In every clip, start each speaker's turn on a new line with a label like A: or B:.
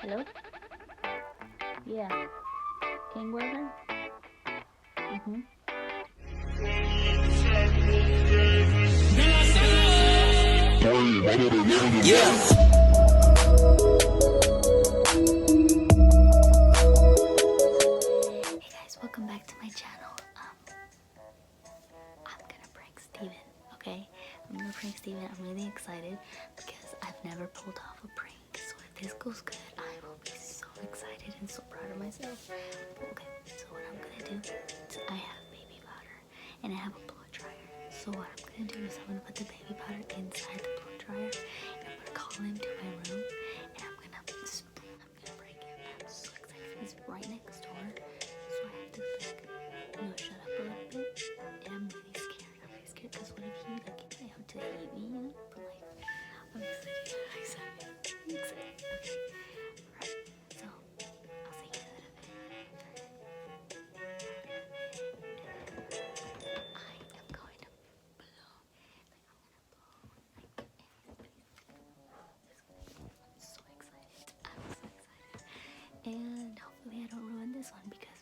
A: Hello? Yeah. King Burger? Mm-hmm.
B: Yeah.
A: Hey guys, welcome back to my channel. I'm gonna prank Steven, okay? I'm gonna prank Steven. I'm really excited because I've never pulled off a prank. So if this goes good, I will be so excited and so proud of myself. Okay, so what I'm gonna do is I have baby powder and I have a blow dryer. So what I'm gonna do is I'm gonna put the baby powder inside the blow dryer and I'm gonna call him to my room and I'm gonna prank him. I'm so excited. He's right next door. So I have to shut up a little bit. And I'm really scared. I'm really scared because what if he like out to hate me, you know? But like, I'm excited. I'm excited. I'm excited. Okay. Alright. So I'll say it in a bit. I am going to blow. I'm so excited. I'm so excited. And hopefully I don't ruin this one because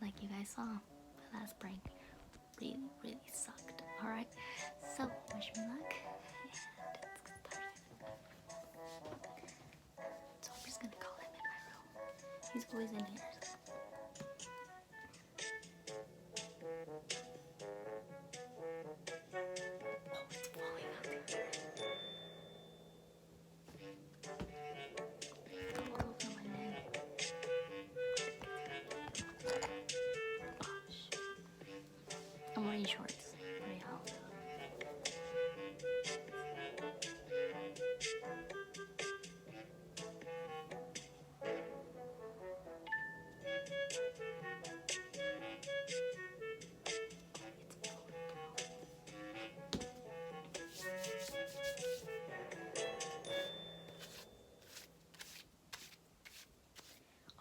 A: like you guys saw, my last prank really sucked. Alright, so wish me luck and let's get started. So I'm just gonna call him in my room. He's always in here. Oh, it's falling out there. All over my neck. Oh shoot. I'm wearing shorts. Pretty hot.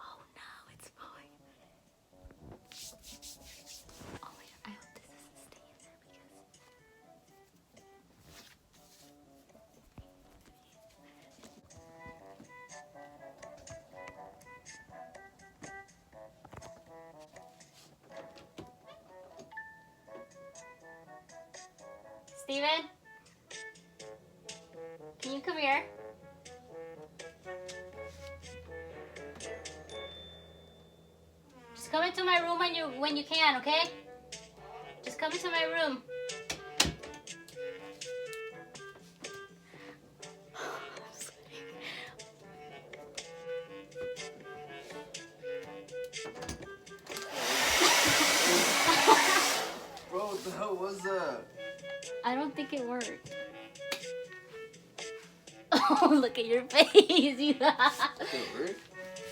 A: Oh no, it's falling. Oh my god, I hope this doesn't stay in there because Steven? Can you come here? Just come into my room when you can, okay? Just come into my room.
B: Bro, what the hell was that?
A: I don't think it worked. Oh, look at your face. You
B: That didn't work?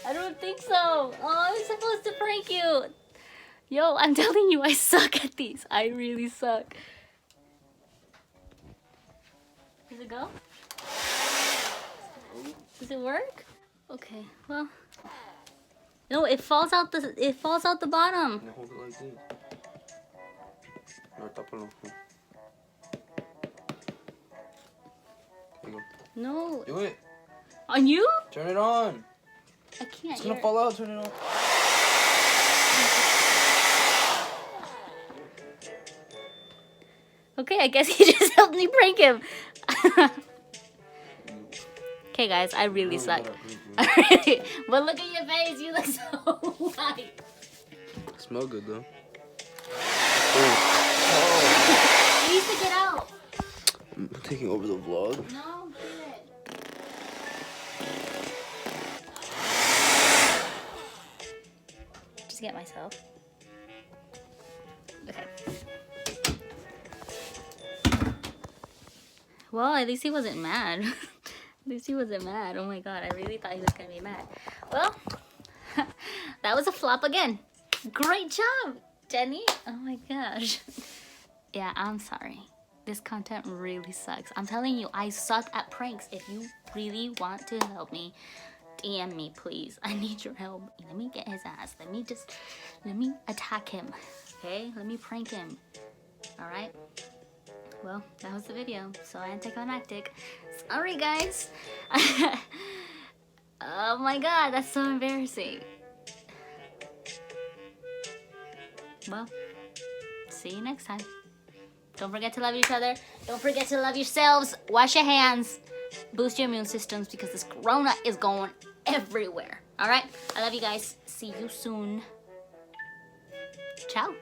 A: I don't think so. Oh, I'm supposed to prank you. Yo, I'm telling you, I suck at these. I really suck. Does it go? Does it work? Okay, well. No, it falls out the bottom.
B: No, hold it like this. No, tápalo. There you go.
A: No.
B: Do it.
A: On you?
B: Turn it on.
A: I can't.
B: It's gonna fall out. Turn it on.
A: Okay, I guess he just helped me prank him. Okay, guys, I really suck. But look at your face. You look so white.
B: Smell good though.
A: It needs to get out.
B: I'm taking over the vlog.
A: No, do it. Just get myself. Okay. Well, at least he wasn't mad. At least he wasn't mad. Oh my god, I really thought he was gonna be mad. Well, that was a flop again. Great job, Jenny. Oh my gosh. Yeah, I'm sorry. This content really sucks. I'm telling you, I suck at pranks. If you really want to help me, DM me, please. I need your help. Let me get his ass. Let me attack him. Okay? Let me prank him. Alright? Well, that was the video. So anticlimactic. Sorry, guys. Oh my god, that's so embarrassing. Well, see you next time. Don't forget to love each other. Don't forget to love yourselves. Wash your hands. Boost your immune systems because this corona is going everywhere. All right? I love you guys. See you soon. Ciao.